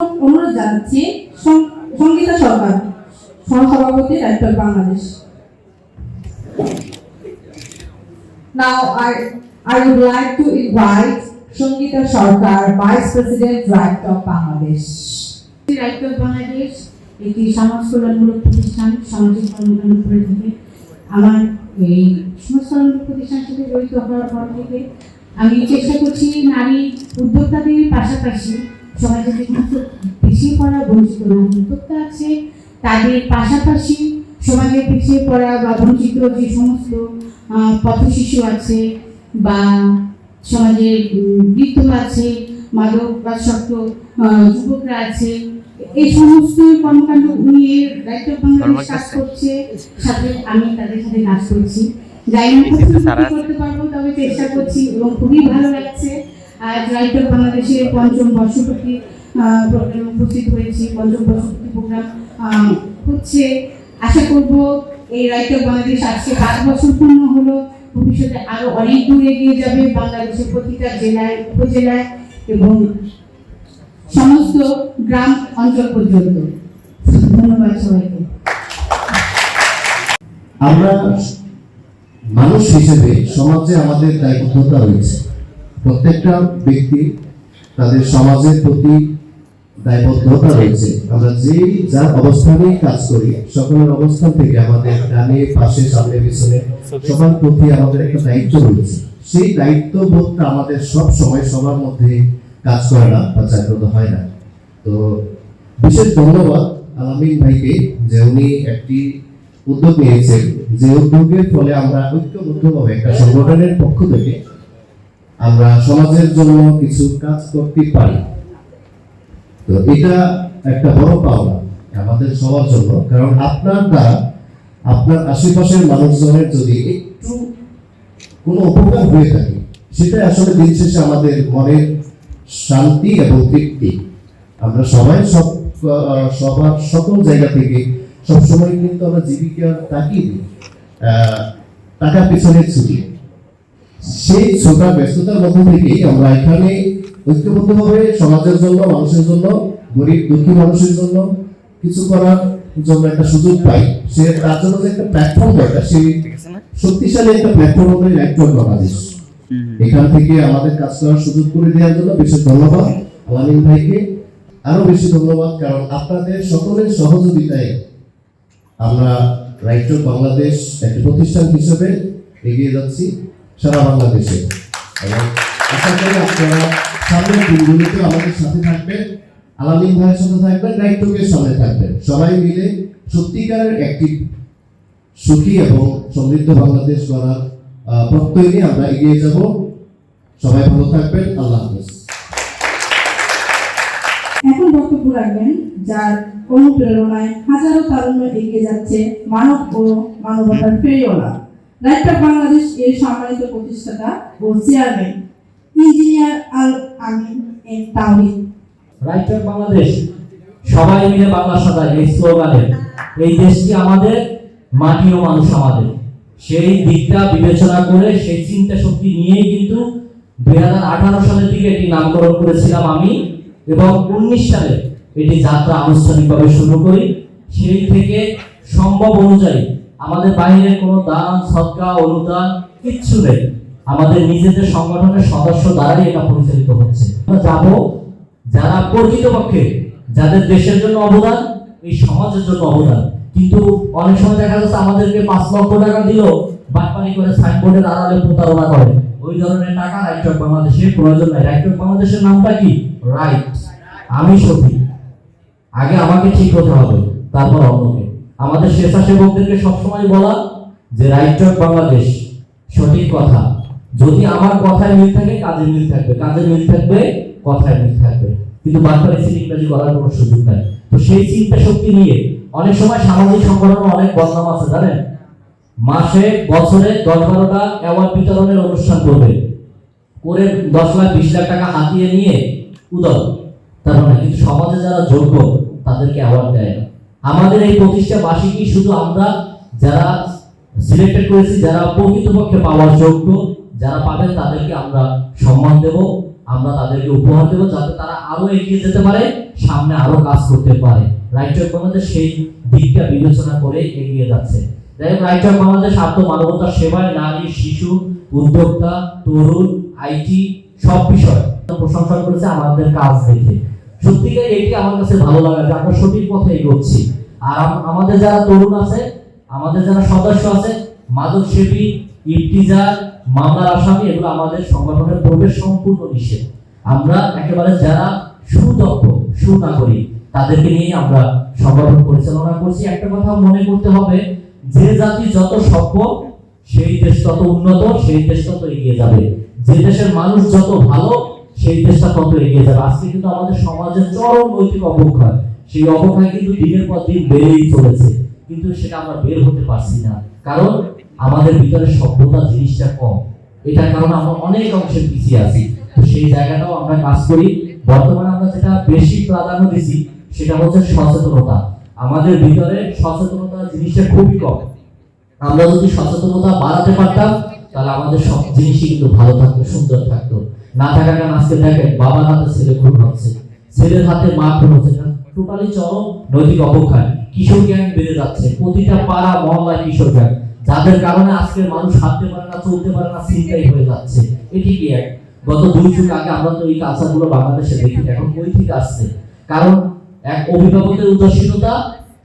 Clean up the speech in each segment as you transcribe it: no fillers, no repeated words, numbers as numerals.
অনুরোধ জানাচ্ছি সঙ্গীতা সরকার, সহসভাপতি writer Bangladesh. Now I would like to invite Sangita Sarkar, Vice President, Right of Bangladesh. Right of Bangladesh একটি সমাজ কল্যাণমূলক প্রতিষ্ঠান, সামাজিক কর্মকাণ্ড করে থাকে। আমার এই সমাজ কল্যাণমূলক প্রতিষ্ঠানের সাথে জড়িত হওয়ার পর থেকে আমি চেষ্টা করছি নারী উদ্যোক্তাদের পাশাপাশি সমাজে যে সমস্ত পিছিয়ে পড়া বঞ্চিত উদ্যোক্তা আছে তাদের পাশাপাশি সমাজে পিছিয়ে পড়া বা বঞ্চিত যে সমস্ত পথশিশু আছে বা সমাজে বৃদ্ধ আছে, মাদকাসক্ত যুবকরা আছে, এই সমস্ত কর্মকাণ্ড নিয়ে রাইট অফ বাংলাদেশ কাজ করছে। সাথে আমি তাদের সাথে কাজ করছি, যাই না করতে পারবো তবে চেষ্টা করছি এবং খুবই ভালো লাগছে। আজ রাইট অফ বাংলাদেশের পঞ্চম বর্ষপূর্তি প্রোগ্রামে উপস্থিত হয়েছি। পঞ্চম বর্ষপূর্তি প্রোগ্রাম হচ্ছে, আশা করব এই রাইট অফ বাংলাদেশ আজকে 5 বছর পূর্ণ হলো, ভবিষ্যতে আরো অনেক দূর এগিয়ে যাবে বাংলাদেশের প্রতিটা জেলায়, উপজেলায় এবং সমস্ত গ্রাম অঞ্চল পর্যন্ত। ধন্যবাদ সবাইকে। আমরা মানুষ হিসেবে সমাজে আমাদের দায়বদ্ধতা রয়েছে। প্রত্যেকটা ব্যক্তি তাদের সমাজের প্রতি দায়বদ্ধতা রয়েছে। আমরা যার অবস্থানেই কাজ করি, সকলের অবস্থান থেকে আমাদের ডানে পাশে সামনে পিছনে সবার প্রতি আমাদের একটা দায়িত্ব রয়েছে। সেই দায়িত্ববোধটা আমাদের সব সময় সবার মধ্যে কাজ করে না বা জাগ্রত হয় না। তো বিশেষ ধন্যবাদ আলামিন ভাইকে যে উনি একটি উদ্যোগ নিয়েছেন, যে উদ্যোগের ফলে আমরা ঐক্যবদ্ধভাবে একটা সংগঠনের পক্ষ থেকে আমরা সমাজের জন্য কিছু কাজ করতে পারি। তো এটা একটা বড় পাওনা আমাদের সবার জন্য, কারণ আপনার দ্বারা আপনার আশেপাশের মানুষজনের যদি একটু কোনো উপকার হয়ে থাকে, সেটাই আসলে দিন শেষে আমাদের মনের শান্তি এবং তৃপ্তি। আমরা সবাই সবার সকল জায়গা থেকে সবসময় কিন্তু আমরা জীবিকার তাকিয়ে দিই, টাকার পিছনে ছুটি। সেই ছোটা ব্যস্ততার মধ্যে থেকেই আমরা এখানে ঐক্যবদ্ধভাবে সমাজের জন্য, মানুষের জন্য, গরিব দুঃখী মানুষের জন্য কিছু করার জন্য একটা সুযোগ পাই। সে তার জন্য যে একটা প্ল্যাটফর্ম দরকার, সেই শক্তিশালী একটা প্ল্যাটফর্ম হলো রাইট অফ বাংলাদেশ। এখান থেকে আমাদের কাজ করার সুযোগ করে দেওয়ার জন্য বিশেষ ধন্যবাদ আলামিন ভাইকে। আরো বেশি ধন্যবাদ কারণ আপনাদের সকলের সহযোগিতায় আমরা রাইট অফ বাংলাদেশ একটি প্রতিষ্ঠান হিসেবে এগিয়ে যাচ্ছি সারা বাংলাদেশে। এবং আশা করি আপনারা সামনের দিনগুলিতে আমাদের সাথে থাকবেন, আলামিন ভাইয়ের সাথে থাকবেন, রাইট অফের সামনে থাকবেন। সবাই মিলে সত্যিকারের একটি সুখী এবং সমৃদ্ধ বাংলাদেশ গড়ার প্রত্যয় নিয়ে আমরা এগিয়ে যাব। সবাই ভালো থাকবেন। আল্লাহ হাফেজ। এখন বক্তব্য রাখবেন যার অনুপ্রেরণায় হাজারো তারুণ্য এগিয়ে যাচ্ছে মানব ও মানবতার ফেরিওয়ালা, রাইট অফ বাংলাদেশ এর সম্মানিত প্রতিষ্ঠাতা ও chairman engineer Al Amin M Tawhid. Right of Bangladesh সবাই মিলে বাংলা সাজায় এই স্লোগানে, এই দেশটি আমাদের, মাটি ও মানুষ আমাদের, সেই দিকটা বিবেচনা করে সেই চিন্তা শক্তি নিয়েই কিন্তু 2018 সালের দিকে এটি নামকরণ করেছিলাম আমি, এবং 19 সালে এটি যাত্রা আনুষ্ঠানিকভাবে শুরু করি। সেই থেকে সম্ভব অনুযায়ী আমাদের বাইরের কোনো দান, সদকা, অনুদান কিচ্ছু নেই, আমাদের নিজেদের সংগঠনের সদস্য দ্বারাই এটা পরিচালিত হচ্ছে। আমরা যাবো যারা প্রকৃতপক্ষে, যাদের দেশের জন্য অবদান, এই সমাজের জন্য অবদান, কিন্তু অনেক সময় দেখা যাচ্ছে আমাদেরকে 5 লক্ষ টাকা দিল, বাটপানি করে সাইনবোর্ডের আড়ালে প্রতারণা করে। ওই ধরনের টাকা রাইট অফ বাংলাদেশের প্রয়োজন নাই। রাইট অফ বাংলাদেশের নামটা কি? রাইট, আমি সঠিক, আগে আমাকে ঠিক হতে হবে, তারপর অন্যকে। আমাদের স্বেচ্ছাসেবকদেরকে সবসময় বলা যে রাইট অফ বাংলাদেশ, সঠিক কথা। যদি আমার কথায় মিল থাকে, কাজে মিল থাকবে, কাজে মিল থাকবে, কথায় মিল থাকবে, কিন্তু বাটপারি সিটিংবাজি করার কোনো সুযোগ নাই। তো সেই চিন্তা শক্তি নিয়ে অনেক সময় সামাজিক সংগঠন অনেক বদনাম আছে জানেন, মাসে বছরে 10-12টা অ্যাওয়ার্ড বিতরণের অনুষ্ঠান করবে, করে 10 লাখ 20 লাখ টাকা হাতিয়ে নিয়ে উদয়, তার মানে কিন্তু সমাজে যারা যোগ্য তাদেরকে অ্যাওয়ার্ড দেয় না। আমাদের এই প্রতিষ্ঠাবাসীকে শুধু আমরা যারা সিলেক্টেড করেছি, যারা প্রকৃতপক্ষে পাওয়ার যোগ্য, যারা পাবেন তাদেরকে আমরা সম্মান দেব। আমরা তাদেরকে উপহার দেবো, যাতে তারা আরো এগিয়ে যেতে পারে, সামনে আরো কাজ করতে পারে। রাইট টু বাংলাদেশ সেই দিকটা বিবেচনা করে এগিয়ে যাচ্ছে। যাই হোক, রাইট টু বাংলাদেশ আত্মমানবতার সেবায় নারী, শিশু, উদ্যোক্তা, তরুণ, আইটি সব বিষয় প্রশংসা করেছে আমাদের কাজ দেখে। সত্যিকার এটি আমার কাছে ভালো লাগে যে আমরা সঠিক পথে এগোচ্ছি। আর আমাদের যারা তরুণ আছে, আমাদের যারা সদস্য আছে, মাদক সেবী, ইফতিজার, মামলার আসামি, এগুলো আমাদের সংগঠনের প্রবেশ সম্পূর্ণ নিষেধ। আমরা একেবারে যারা সুদক্ষ, সুনাগরিক, তাদেরকে নিয়ে আমরা সংগঠন পরিচালনা করছি। একটা কথা মনে করতে হবে, যে জাতি যত সভ্য সেই দেশ তত উন্নত, সেই দেশ তত এগিয়ে যাবে। যে দেশের মানুষ যত ভালো সেই দেশটা তত এগিয়ে যাবে। আজকে কিন্তু আমাদের সমাজের চরম নৈতিক অবক্ষয়, সেই অবক্ষয় কিন্তু দিনের পর দিন বেড়েই চলেছে, কিন্তু সেটা আমরা বের হতে পারছি না, কারণ আমাদের ভিতরে সভ্যতা জিনিসটা কম। এটার কারণে আমরা অনেক অংশে পিছিয়ে আছি। তো সেই জায়গাটাও আমরা কাজ করি। বর্তমানে আমরা যেটা বেশি প্রাধান্য দিচ্ছি সেটা হচ্ছে সচেতনতা। আমাদের ভিতরে সচেতনতা জিনিসটা খুবই কম। আমরা যদি সচেতনতা বাড়াতে পারতাম তাহলে আমাদের সব জিনিসই কিন্তু ভালো থাকতো, সুন্দর থাকতো। না থাকার কারণে আজকে দেখেন বাবার হাতে ছেলে খুন হচ্ছে, ছেলের হাতে মা খুন হচ্ছে, টোটালি চরম নৈতিক অবক্ষয়। কিশোর গ্যাং বেড়ে যাচ্ছে, প্রতিটা পাড়া মহল্লায় কিশোর গ্যাং, যাদের কারণে আজকের মানুষ হাঁটতে পারে না, চলতে পারে না, চিন্তাই হয়ে যাচ্ছে। এটি কি এক গত 2 যুগ আগে আমরা তো এই কালচারগুলো বাংলাদেশে দেখি, এখন কই থেকে আসছে? কারণ এক অভিভাবকের উদাসীনতা,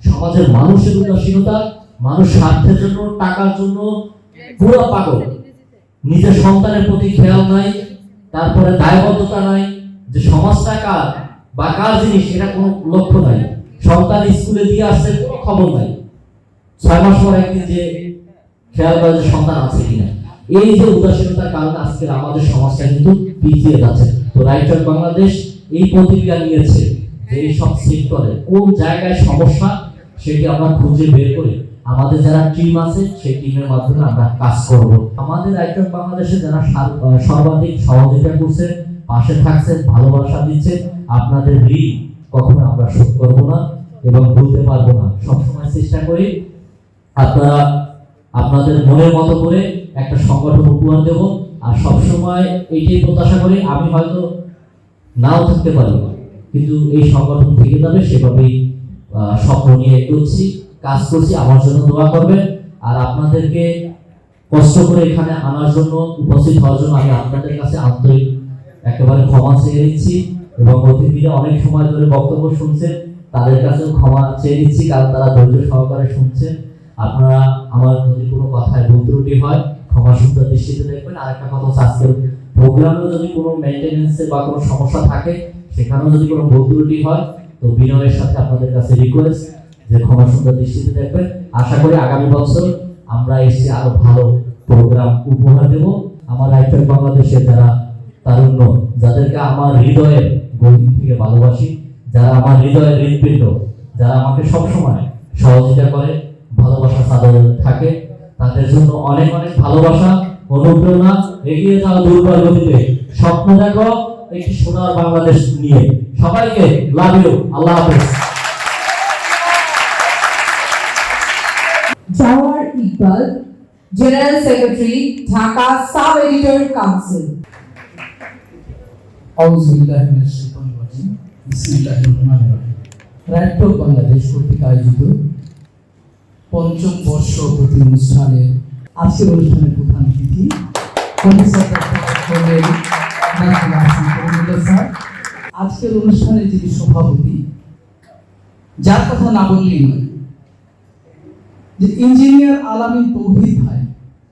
সমাজের মানুষের উদাসীনতা, মানুষ স্বার্থের জন্য, টাকার জন্য পুরো পাগল, নিজের সন্তানের প্রতি খেয়াল নাই, তারপরে দায়বদ্ধতা নাই, যে সমাজটা কার বা কার জিনিস এটা কোনো লক্ষ্য নাই। সন্তান স্কুলে দিয়ে আসছে, কোনো খবর নাই, 6 মাস পর একদিন যে খেয়াল করে যে সন্তান আছে কিনা। এই যে উদাসীনতার কারণে আজকের আমাদের সমাজটা কিন্তু পিছিয়ে যাচ্ছে। তো রাইট টু বাংলাদেশ এই প্রতিক্রিয়া নিয়েছে যে এই সব সেক্টরে কোন জায়গায় সমস্যা সেটি আমরা খুঁজে বের করে আমাদের যারা টিম আছে সেই টিমের মাধ্যমে আমরা কাজ করব। আমাদের রাইট টু বাংলাদেশে যারা সর্বাধিক সহযোগিতা করছে, পাশে থাকছেন, ভালোবাসা দিচ্ছেন, আপনাদের ঋণ কখনো আমরা শোধ করব না এবং ভুলতে পারবো না। সবসময় চেষ্টা করি আপনারা আপনাদের মনের মতো করে একটা সংগঠন উপহার দেব। আর সবসময় এইটাই প্রত্যাশা করি, আমি হয়তো নাও থাকতে পারি কিন্তু এই সংগঠন থেকে যাবে, সেভাবেই স্বপ্ন নিয়ে এগোচ্ছি, কাজ করছি। আমার জন্য দোয়া করবেন। আর আপনাদেরকে কষ্ট করে এখানে আনার জন্য, উপস্থিত হওয়ার জন্য আমি আপনাদের কাছে আন্তরিক একেবারে ক্ষমা চেয়ে নিচ্ছি। এবং অতিথিরা অনেক সময় ধরে বক্তব্য শুনছেন, তাদের কাছেও ক্ষমা চেয়ে নিচ্ছি, কারণ তারা ধৈর্য সহকারে শুনছেন। আপনারা আমার যদি কোনো কথায় ভুল ত্রুটি হয় ক্ষমা সুন্দর দৃষ্টিতে দেখবেন। আর একটা কথা হচ্ছে, আজকের প্রোগ্রামেও যদি কোনো মেইনটেনেন্সে বা কোনো সমস্যা থাকে, সেখানেও যদি কোনো ভুল ত্রুটি হয়, তো বিনয়ের সাথে আপনাদের কাছে রিকোয়েস্ট যে ক্ষমা সুন্দর দৃষ্টিতে দেখবেন। আশা করি আগামী বছর আমরা এসে আরো ভালো প্রোগ্রাম উপহার দেব। আমার রাইট টু বাংলাদেশের যারা তারুণ্য, যাদেরকে আমার হৃদয়ের গভীর থেকে ভালোবাসি, যারা আমার হৃদয়ের হৃদপিণ্ড, যারা আমাকে সবসময় সহযোগিতা করে, ভালোবাসা তাদের থাকে, তাদের জন্য অনেক অনেক ভালোবাসা, অনুপ্রেরণা। এগিয়ে যাও দুর্বল গতিতে, স্বপ্ন দেখো একটি সোনার বাংলাদেশ নিয়ে। সবাইকে লাভ ইউ, আল্লাহ হাফেজ। Jawar Iqbal, General Secretary, Dhaka Sub-Editor Council. Right two Bangladesh কর্তৃক আয়োজিত 5ম বর্ষ প্রতি অনুষ্ঠানে আজকের অনুষ্ঠানের প্রধান অতিথি আজকের অনুষ্ঠানের যিনি সভাপতি, যার কথা না বললেই নয়, যে ইঞ্জিনিয়ার আলামিন তৌহিদ ভাই,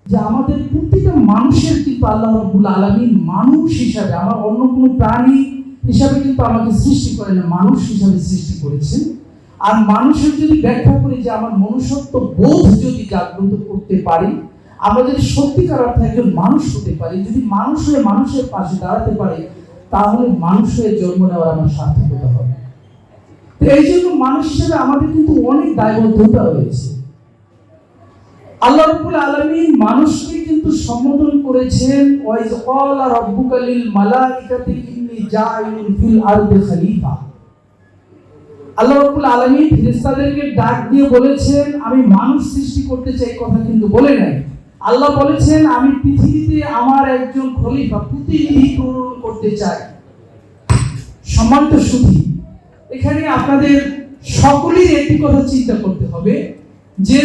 যে আমাদের প্রত্যেকটা মানুষের কিন্তু আল্লাহ রাব্বুল আলামিন মানুষ হিসাবে, আমার অন্য কোনো প্রাণী হিসাবে কিন্তু আমাকে সৃষ্টি করেন না, মানুষ হিসাবে সৃষ্টি করেছেন। আর মানুষের যদি ব্যাখ্যা করি যে আমার মনুষ্যত্ব বোধ যদি জাগ্রত করতে পারি, আমরা যদি সত্যিকার অর্থে একজন মানুষ হতে পারি, যদি মানুষ হয়ে মানুষের পাশে দাঁড়াতে পারি, তাহলে মানুষ হয়ে জন্ম নেওয়ার আমার সার্থকতা হবে। তো এই জন্য মানুষ হিসেবে আমাদের কিন্তু অনেক দায়বদ্ধতা রয়েছে। আল্লাহ রাব্বুল আলামিন মানুষকে কিন্তু সম্বোধন করেছেন, ওয়াইজ ক্বালা রাব্বুকা লিল মালাইকাতি ইন্নী জাইলুন ফিল আরদি খলিফা। আল্লাহ রাব্বুল আলামিন ফেরেশতাদেরকে ডাক দিয়ে বলেছেন আমি মানুষ সৃষ্টি করতে চাই, কথা কিন্তু বলে নাই। আল্লাহ বলেছেন আমি পৃথিবীতে আমার একজন খলিফা, প্রতিনিধি প্রেরণ করতে চাই। সম্মানিত সুধী, এখানে আপনাদের সকলেই একটি কথা চিন্তা করতে হবে যে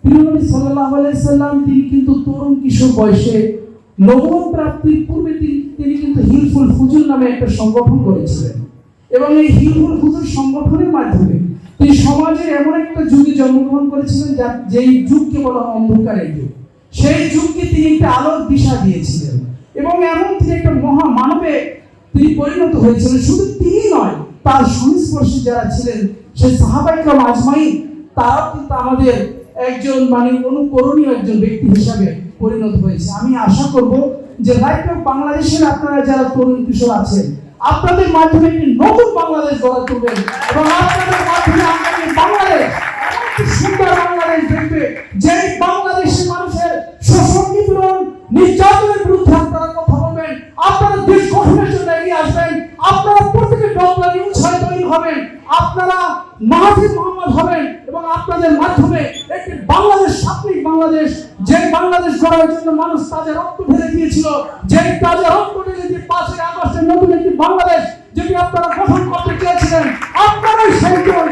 প্রিয় নবী সাল্লাল্লাহু আলাইহি সাল্লাম তিনি কিন্তু তরুণ কিশোর বয়সে নবুয়ত প্রাপ্তির পূর্বে তিনি কিন্তু হিলফুল ফুজুর নামে একটা সংগঠন করেছিলেন এবং এই হিলফুল ফুজুর সংগঠনের মাধ্যমে তিনি সমাজে এমন একটা যুগে জন্মগ্রহণ করেছিলেন যেই যুগকে বলা হয় অন্ধকারের যুগ। সেই যুগকে তিনি একটা আলোর দিশা দিয়েছিলেন এবং এমন তিনি একটা মহা মানবে তিনি পরিণত হয়েছিলেন। শুধু তিনি নয়, তার সংস্পর্শে যারা ছিলেন সেই সাহাবায়ে কেরাম আজমাইন তারাও কিন্তু আমাদের একজন অনুকরণীয় একজন ব্যক্তি হিসাবে পরিণত হয়েছে। আমি আশা করব যে লাইফ অফ বাংলাদেশের আপনারা যারা তরুণ কিশোর আছেন আপনাদের মাধ্যমে একটি নতুন বাংলাদেশ গড়ে তুলবেন এবং আপনাদের মাধ্যমে আমাদের বাংলাদেশ একটি সুন্দর বাংলাদেশ দেখবে, যেই বাংলাদেশের মানুষের শোষণ নিপীড়ন নির্যাতনের বিরুদ্ধে আপনারা কথা বলবেন, আপনারা দেশ গঠনের জন্য এগিয়ে আসবেন, আপনারা প্রত্যেকে ডক্টর ইউনূস তৈরি হবেন, আপনারা মাহাথির মোহাম্মদ হবেন এবং আপনাদের মাধ্যমে একটি বাংলাদেশ সাত্বিক বাংলাদেশ, যে বাংলাদেশ গড়ার জন্য মানুষ তাদের রক্ত ঢেলে দিয়েছিল, যে তাদের রক্ত ঢেলে দিয়ে 5 আগস্টের নতুন একটি বাংলাদেশ যেটি আপনারা গঠন করতে চেয়েছিলেন, আপনারাই সেইজন।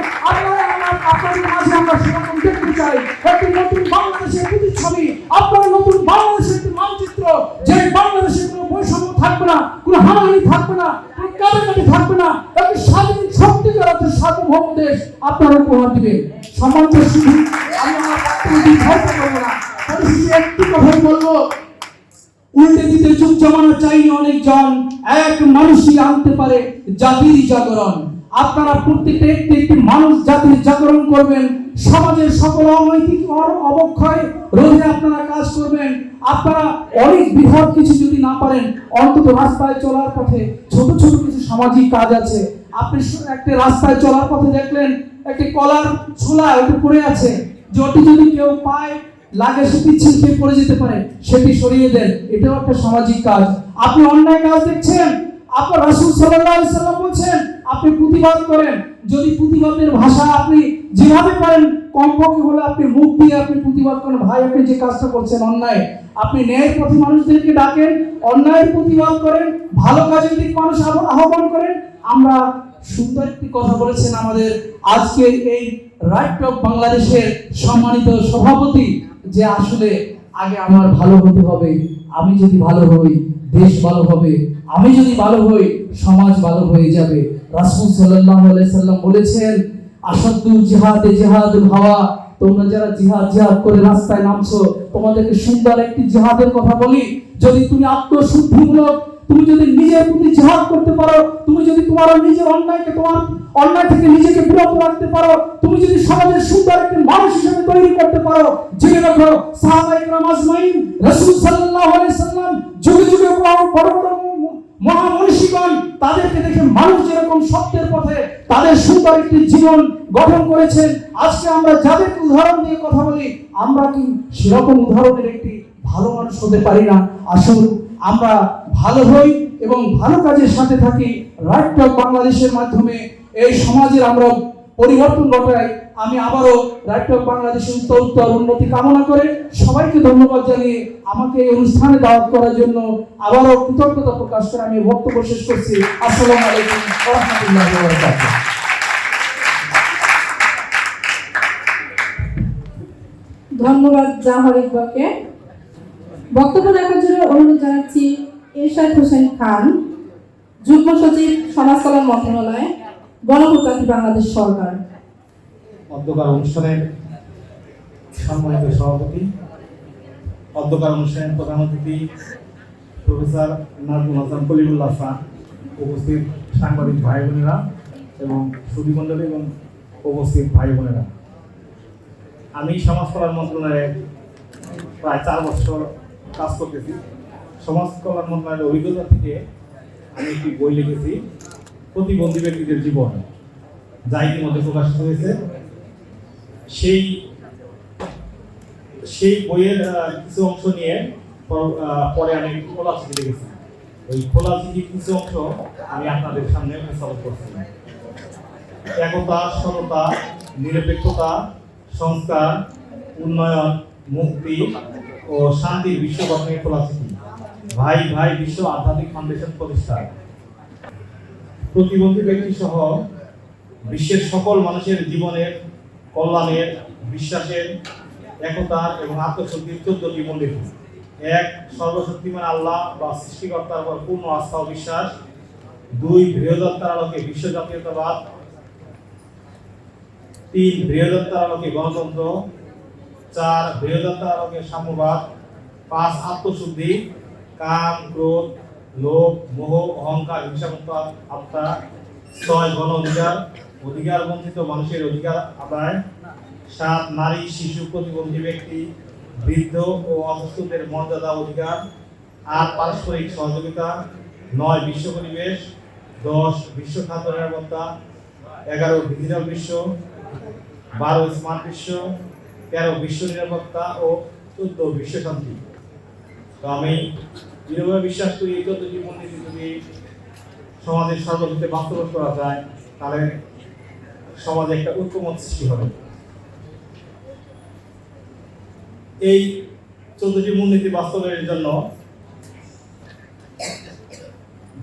আপনাদের মাঝে আমরা সেরকম দেখতে চাই একটি নতুন বাংলাদেশের প্রতিচ্ছবি, আপনারা নতুন বাংলাদেশের একটি মানচিত্র, যে বাংলাদেশে কোনো বৈষম্য থাকবে না, কোনো হানাহানি থাকবে না, কোনো কাটাকাটি থাকবে না, একটি স্বাধীন সত্যিকার অর্থে সার্বভৌম দেশ আপনারা উপহার দিবেন। সম্মানিত সুধী, আমি আমার বক্তব্য দীর্ঘায়িত করব না, পরিশেষে একটি কথাই বলবো, উল্টে দিতে যুগ জমানা চাইনি অনেকজন, এক মানুষই আনতে পারে জাতির জাগরণ। আপনারা প্রত্যেকটা একটি মানুষ জাতির জাগরণ করবেন, সমাজের সকল অনৈতিক অবক্ষয় রোধে আপনারা কাজ করবেন। আপনারা অনেক বৃহৎ কিছু যদি না পারেন, অন্তত রাস্তায় চলার পথে ছোট ছোট কিছু সামাজিক কাজ আছে। আপনি একটা রাস্তায় চলার পথে দেখলেন একটি কলার ছোলা ওটা পড়ে আছে, যেটি যদি কেউ পায় লাগে সেটি ছিঁড়ে পড়ে যেতে পারে, সেটি সরিয়ে দেন, এটাও একটা সামাজিক কাজ। আপনি অন্যায় কাজ দেখছেন, আপনার রাসূল সাল্লাল্লাহু আলাইহি সাল্লাম বলেছেন আপনি প্রতিবাদ করেন, যদি প্রতিবাদের ভাষা আপনি যেভাবে পারেন কমপক্ষে হলে আপনি মুখ দিয়ে আপনি প্রতিবাদ করেন, ভাই আপনি যে কাজটা করছেন অন্যায়, আপনি ন্যায়ের পথে মানুষদেরকে ডাকেন, অন্যায়ের প্রতিবাদ করেন, ভালো কাজের দিকে মানুষ আহ্বান করেন। আমরা সুন্দর একটি কথা বলেছেন আমাদের আজকের এই রাইট অফ বাংলাদেশের সম্মানিত সভাপতি, যে আসলে আগে আমার ভালো হতে হবে, আমি যদি ভালো হই দেশ ভালো হবে, আমি যদি ভালো হই সমাজ ভালো হয়ে যাবে। রাসূল সাল্লাল্লাহু আলাইহি সাল্লাম বলেছেন আসাদু জিহাদে জিহাদুল হাওয়া, তোমরা যারা জিহাদ করে রাস্তায় নামছো তোমাদেরকে সুন্দর একটি জিহাদের কথা বলি, যদি তুমি আত্মশুদ্ধিমূলক তুমি যদি নিজের প্রতি জিহাদ করতে পারো, তুমি যদি তোমার নিজের অন্যায় থেকে নিজেকে বিরত রাখতে পারো, তুমি যদি সমাজের সুন্দর একটি মানুষ হিসেবে তৈরি করতে পারো, জেনে রাখো সাহাবায়ে কেরাম আজমাইন রাসূল সাল্লাল্লাহু আলাইহি সাল্লাম যুগে যুগে বড় মহামনীষীগণ তাদেরকে দেখে মানুষ যেরকম সত্যের পথে তাদের সুন্দর একটি জীবন গঠন করেছেন। আজকে আমরা যাদের উদাহরণ দিয়ে কথা বলি, আমরা কি সেরকম উদাহরণের একটি ভালো মানুষ হতে পারি না? আসুন আমরা ভালো হই এবং ভালো কাজের সাথে থাকি। রাইট অফ বাংলাদেশের মাধ্যমে এই সমাজের আমরা পরিবর্তন ঘটাই। আমি আবারও রাইট অফ বাংলাদেশের উত্তর উন্নতি কামনা করে সবাইকে ধন্যবাদ জানিয়ে আমাকে এই অনুষ্ঠানে দাওয়াত করার জন্য আবারও কৃতজ্ঞতা প্রকাশ করে আমি বক্তব্য শেষ করছি। আসসালামু আলাইকুম ওয়া রাহমাতুল্লাহি ওয়া বারাকাতুহু। ধন্যবাদ জাহর ইকবালকে। বক্তব্য রাখার জন্য অনুরোধ জানাচ্ছি এরশাদ হোসেন খান, যুগ্ম সচিব সমাজ কল্যাণ মন্ত্রণালয়, গণপ্রজাতন্ত্রী বাংলাদেশ সরকার। অধ্যকার অনুষ্ঠানের সম্মানিত সভাপতি, অধ্যকার অনুষ্ঠানের প্রধান অতিথি প্রফেসর নাজমুল হাসান কলিমুল্লাহ স্যার, উপস্থিত সাংবাদিক ভাই বোনেরা এবং সুধীমণ্ডলী এবং উপস্থিত ভাই বোনেরা, আমি সমাজ কল্যাণ মন্ত্রণালয়ে প্রায় 4 বছর কাজ করতেছি। সমাজ কল্যাণ মন্ত্রণালয়ের অভিজ্ঞতা থেকে আমি একটি বই লিখেছি, প্রতিবন্ধী ব্যক্তিদের জীবন, যা ইতিমধ্যে প্রকাশিত হয়েছে। সেই বইয়ের কিছু অংশ নিয়ে পরে আমি খোলা চিঠি লিখেছি। ওই খোলা চিঠির কিছু অংশ আমি আপনাদের সামনে উপস্থাপন করছি। একতা, সততা, নিরপেক্ষতা, সংস্কার, উন্নয়ন, মুক্তি ও শান্তির বিশ্ব গঠনের খোলা চিঠি। ভাই ভাই বিশ্ব আধ্যাত্মিক ফাউন্ডেশন প্রতিষ্ঠা। প্রতিবন্ধী ব্যক্তি সহ বিশ্বের সকল মানুষের জীবনের কল্যাণের, বিশ্বাসের, একতার এবং আত্মশক্তির 14টি মূলনীতি। 1. সর্বশক্তিমান আল্লাহ বা সৃষ্টিকর্তার উপর পূর্ণ আস্থা ও বিশ্বাস। 2. বৃহদাত্মার আলোকে বিশ্ব জাতীয়তাবাদ। 3. বৃহদাত্মার আলোকে গণতন্ত্র। 4. বৃহদাত্মার আলোকে সাম্যবাদ। 5. আত্মশুদ্ধি, কাম, ক্রোধ, লোভ, মোহ, অহংকার, হিংসামুক্ত আত্মা। 6. গণ অধিকার, অধিকার বঞ্চিত মানুষের অধিকার আদায়। 7. নারী, শিশু, প্রতিবন্ধী ব্যক্তি, বৃদ্ধ ও অসুস্থদের মর্যাদা অধিকার। 8. পারস্পরিক সহযোগিতা। 9. বিশ্ব পরিবেশ। 10. বিশ্ব খাদ্য নিরাপত্তা। 11. ডিজিটাল বিশ্ব। 12. স্মার্ট বিশ্ব। 13. বিশ্ব নিরাপত্তা ও 14. বিশ্ব শান্তি। তো আমি দৃঢ়ভাবে বিশ্বাস করি এই 14টি মূলনীতি যদি সমাজের সর্বক্ষেত্রে বাস্তবায়ন করা যায় তাহলে সমাজে একটা ঐক্যমত সৃষ্টি হবে। এই 14টি মূলনীতি বাস্তবায়নের জন্য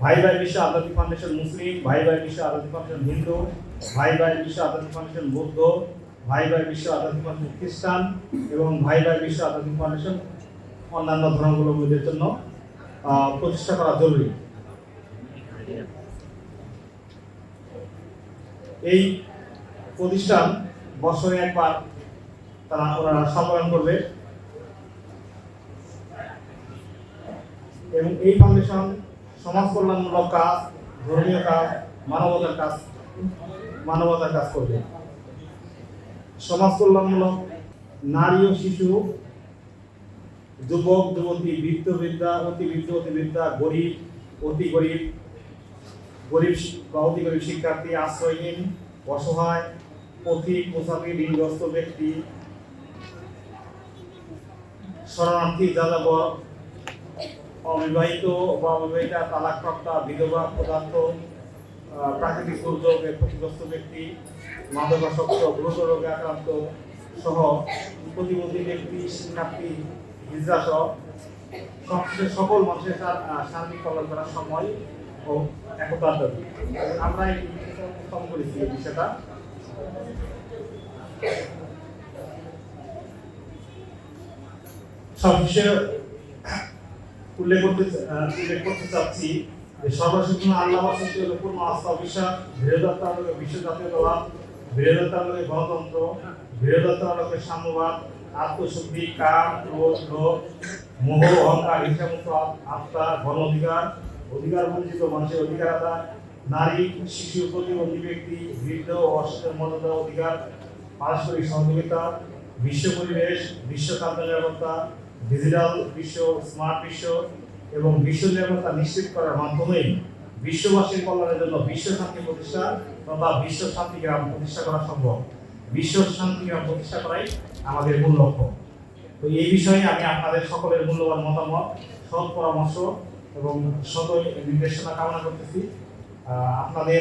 ভাই ভাই বিশ্ব আধ্যাত্মিক ফাউন্ডেশন মুসলিম, ভাই ভাই বিশ্ব আধ্যাত্মিক ফাউন্ডেশন হিন্দু, ভাই ভাই বিশ্ব আধ্যাত্মিক ফাউন্ডেশন বৌদ্ধ, ভাই ভাই বিশ্ব আধ্যাত্মিক ফাউন্ডেশন খ্রিস্টান এবং ভাই ভাই বিশ্ব আধ্যাত্মিক ফাউন্ডেশন অন্যান্য ধর্মাবলম্বীদের জন্য প্রতিষ্ঠা করা জরুরি। এই প্রতিষ্ঠান বছরে একবার ওনারা সম্মেলন করবে এবং এই ফাউন্ডেশন সমাজ কল্যাণমূলক কাজ, ধর্মীয় কাজ, মানবতার কাজ করবে। সমাজ কল্যাণমূলক নারী ও শিশু, যুবক যুবতী, বৃদ্ধ বৃদ্ধা, অতি বৃদ্ধ অতি বৃদ্ধা, গরিব অতি গরিব, গরিব বা অতি গরিব শিক্ষার্থী, আশ্রয়হীন, অসহায়, পথিক, মুসাফির, ঋণগ্রস্ত ব্যক্তি, শরণার্থী, যাযাবর, অবিবাহিত বা অবিবাহিতা, তালাকপ্রাপ্তা, বিধবা, পদার্থ, প্রাকৃতিক দুর্যোগে ক্ষতিগ্রস্ত ব্যক্তি, মাদকাসক্ত, গুরুতর রোগে আক্রান্ত সহ প্রতিবন্ধী ব্যক্তি, শিক্ষার্থী, হিজড়া সহ সকল মানুষের সার্বিক কল্যাণ করার সময় ও একতার দাবি। আমরা এই উপস্থাপন করেছি এই বিষয়টা। সবশেষে উল্লেখ করতে চাচ্ছি যে সর্বশক্তিমান আল্লাহ সৃষ্টি হলো পূর্ণ আস্থা বিশ্বাস, বৃহদাত্মার আলোকে বিশ্ব জাতীয়তাবাদ, বৃহদাত্মার আলোকে গণতন্ত্র, বৃহদাত্মার আলোকে সাম্যবাদ, আত্মশুদ্ধি, কাম, ক্রোধ, লোভ, মোহ, অহংকার, হিংসামুক্ত আত্মা, গণ অধিকার, অধিকার বঞ্চিত মানুষের অধিকার আদায়, নারী, শিশু, প্রতিবন্ধী ব্যক্তি, বৃদ্ধ ও অসুস্থের মর্যাদা অধিকার, পারস্পরিক সহযোগিতা, বিশ্ব পরিবেশ, বিশ্ব খাদ্য নিরাপত্তা, ডিজিটাল বিশ্ব, স্মার্ট বিশ্ব এবং বিশ্ব নিরাপত্তা নিশ্চিত করার মাধ্যমে বিশ্ববাসীর কল্যাণের জন্য বিশ্ব শান্তি প্রতিষ্ঠা তথা বিশ্ব শান্তি গ্রাম প্রতিষ্ঠা করা সম্ভব। বিশ্ব শান্তি গ্রাম প্রতিষ্ঠা করাই আমাদের মূল লক্ষ্য। তো এই বিষয়ে আমি আপনাদের সকলের মূল্যবান মতামত, সৎ পরামর্শ এবং সৎ নির্দেশনা কামনা করতেছি। আপনাদের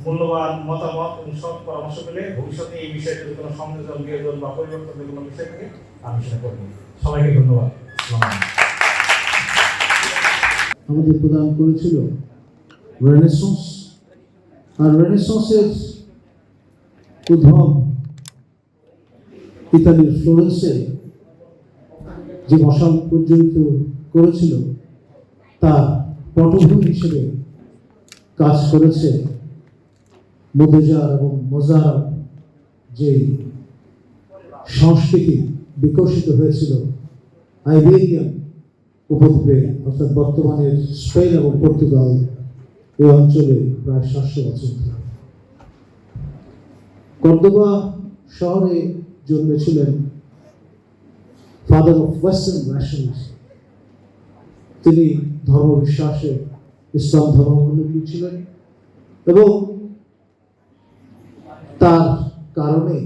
মূল্যবান মতামত এবং সৎ পরামর্শ পেলে ভবিষ্যতে এই বিষয়ে যদি কোনো সংযোজন, বিয়োজন বা পরিবর্তনের কোনো বিষয় থাকে আমি সেটা করব। সবাইকে ধন্যবাদ। আমাদের প্রদান করেছিল রেনেসন্স, আর রেনেসন্সের উদ্ভব ইতালির ফ্লোরেন্সে যে মশাল প্রজ্বলিত করেছিল তার পটভূমি হিসেবে কাজ করেছে মোদেজার এবং মোজার যে সংস্কৃতি বিকশিত হয়েছিল আইবেরিয়ান উপদ্বীপে অর্থাৎ বর্তমানের স্পেন এবং পর্তুগাল এই অঞ্চলে প্রায় 700 বছর ধরে। কর্দোবা শহরে জন্মেছিলেন ফাদার অফ ওয়েস্টার্ন ন্যাশনালিজম। তিনি ধর্মবিশ্বাসে ইসলাম ধর্মাবলম্বী ছিলেন এবং তার কারণে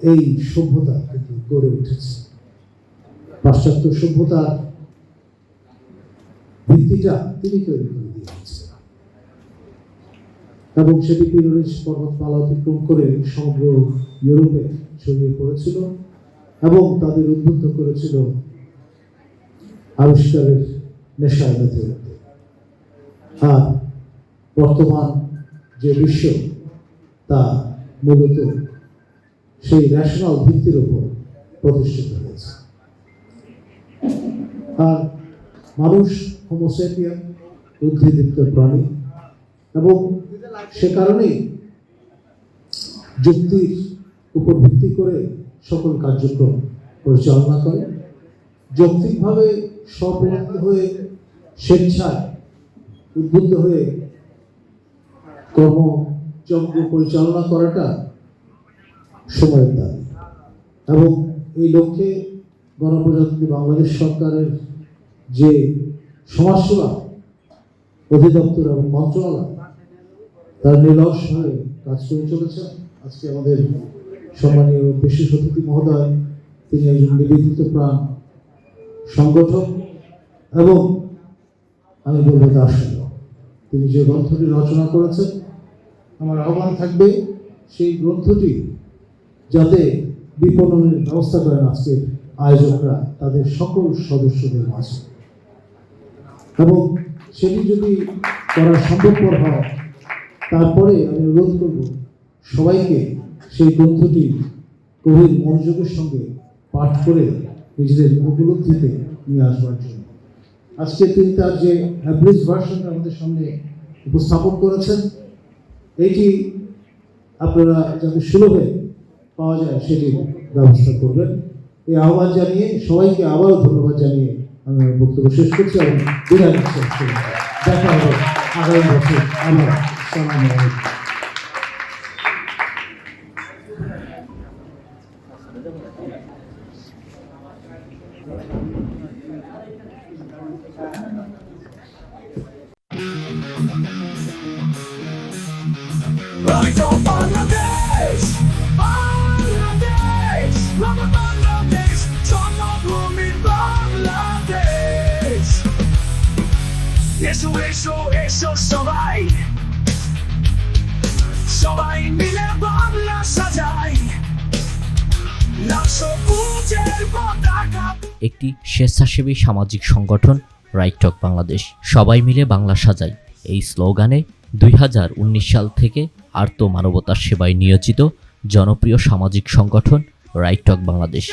এই সভ্যতা কিন্তু গড়ে উঠেছে। পাশ্চাত্য সভ্যতার ভিত্তিটা তিনি তৈরি করে দিয়েছেন এবং সেটি পিরেনিস পর্বতমালা অতিক্রম করে সমগ্র ইউরোপে ছড়িয়ে পড়েছিল এবং তাদের উদ্বুদ্ধ করেছিল আবিষ্কারের নেশায় মেতে উঠতে। আর বর্তমান যে বিশ্ব তা মূলত সেই ন্যাশনাল ভিত্তির উপর প্রতিষ্ঠিত হয়েছে। আর মানুষ হোমোসেপিয়ান বুদ্ধিদীপ্ত প্রাণী, এবং সে কারণেই যুক্তির উপর ভিত্তি করে সকল কার্যক্রম পরিচালনা করে। যৌক্তিকভাবে স্বপ্রণীত হয়ে স্বেচ্ছায় উদ্বুদ্ধ হয়ে কর্মযজ্ঞ পরিচালনা করাটা সময়ের দাবি, এবং এই লক্ষ্যে গণপ্রজাতন্ত্রী বাংলাদেশ সরকারের যে সমাজসেবা অধিদপ্তর এবং মন্ত্রণালয় তার নিরলসভাবে কাজ করে চলেছে। আজকে আমাদের সম্মানীয় বিশেষ অতিথি মহোদয়, তিনি একজন নিবেদিত প্রাণ সংগঠক এবং আমি বলবো দার্শনিক। তিনি যে গ্রন্থটি রচনা করেছেন, আমার আহ্বান থাকবে সেই গ্রন্থটি যাতে বিপণনের ব্যবস্থা করেন আজকের আয়োজকরা তাদের সকল সদস্যদের মাঝে, এবং সেটি যদি করা সম্ভবপর হয় তারপরে আমি অনুরোধ করব সবাইকে সেই গ্রন্থটি গভীর মনোযোগের সঙ্গে পাঠ করে নিজেদের উপলব্ধিতে নিয়ে আসবার জন্য। আজকে তিনি তার যে অ্যাভারেজ ভার্সনটা আমাদের সামনে উপস্থাপন করেছেন, এইটি আপনারা যাতে সুলভে পাওয়া যায় সেটি ব্যবস্থা করবেন। এই আহ্বান জানিয়ে সবাইকে আবারও ধন্যবাদ জানিয়ে আমি আমার বক্তব্য শেষ করছি এবং বিদায় নিচ্ছি। দেখা হবে আগামী বছর আবার। আসসালামু আলাইকুম। Right on Bangladesh, Bangladesh, Rama Bangladesh, জন্মভূমি বাংলাদেশ। এসো এসো এসো সবাই, সবাই মিলে বাংলা সাজাই, লাল সবুজের পতাকা। একটি স্বেচ্ছাসেবী সামাজিক সংগঠন রাইট টক বাংলাদেশ, সবাই মিলে বাংলা সাজাই, এই স্লোগানে 2019 সাল থেকে আর্ত মানবতার সেবায় নিয়োজিত জনপ্রিয় সামাজিক সংগঠন রাইট টক বাংলাদেশ।